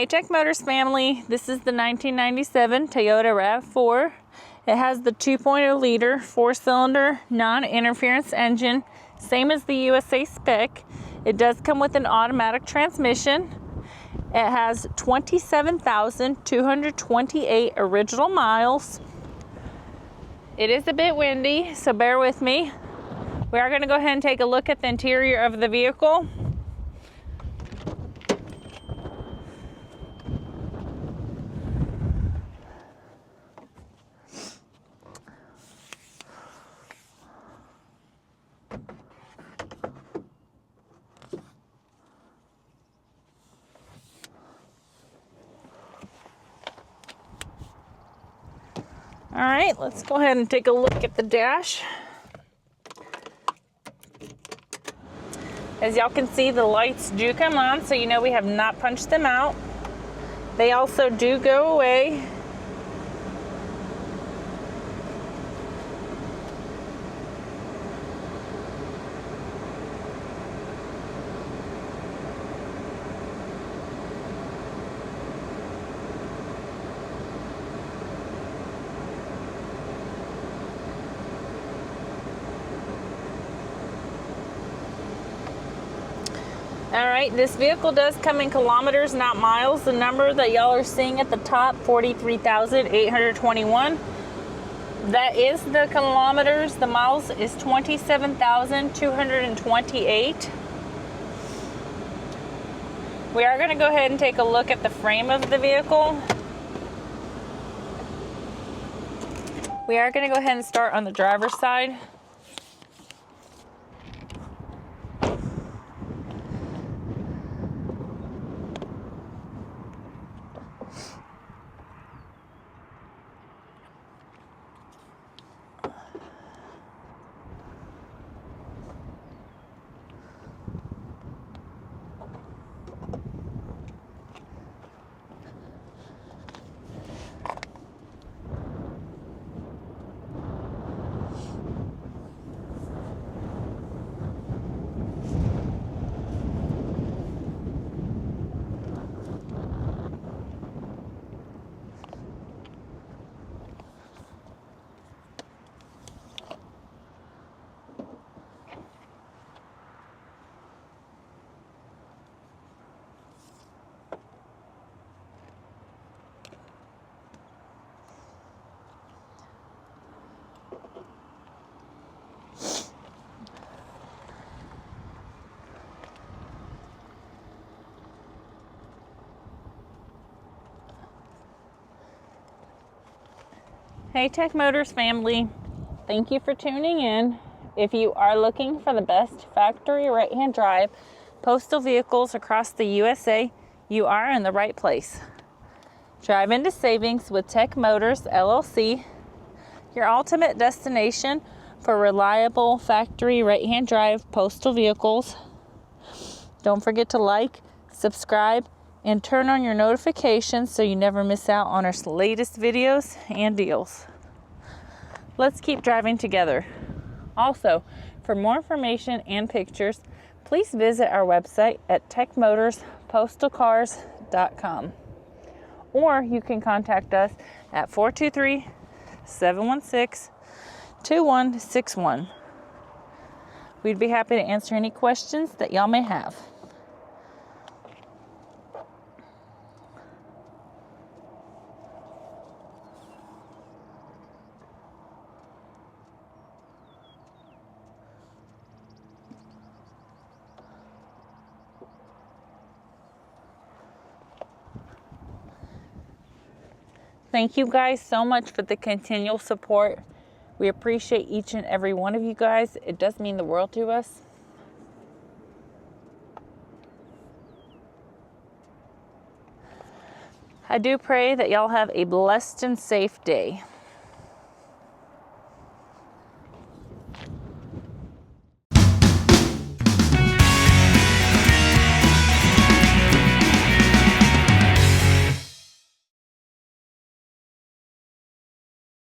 Hey Tech Motors family, this is the 1997 Toyota RAV4. It has the 2.0 liter 4-cylinder non-interference engine, same as the USA SPEC. It does come with an automatic transmission. It has 27,228 original miles. It is a bit windy, so bear with me. We are going to go ahead and take a look at the interior of the vehicle. All right, let's go ahead and take a look at the dash. As y'all can see, the lights do come on, so you know we have not punched them out. They also do go away. All right, this vehicle does come in kilometers, not miles. The number that y'all are seeing at the top, 43,821. That is the kilometers. The miles is 27,228. We are going to go ahead and take a look at the frame of the vehicle. We are going to go ahead and start on the driver's side. Hey Tech Motors family, thank you for tuning in. If you are looking for the best factory right-hand drive postal vehicles across the USA, you are in the right place. Drive into savings with Tech Motors LLC, your ultimate destination for reliable factory right-hand drive postal vehicles. Don't forget to like, subscribe, and turn on your notifications so you never miss out on our latest videos and deals. Let's keep driving together. Also, for more information and pictures, please visit our website at techmotorspostalcars.com. Or you can contact us at 423-716-2161. We'd be happy to answer any questions that y'all may have. Thank you guys so much for the continual support. We appreciate each and every one of you guys. It does mean the world to us. I do pray that y'all have a blessed and safe day.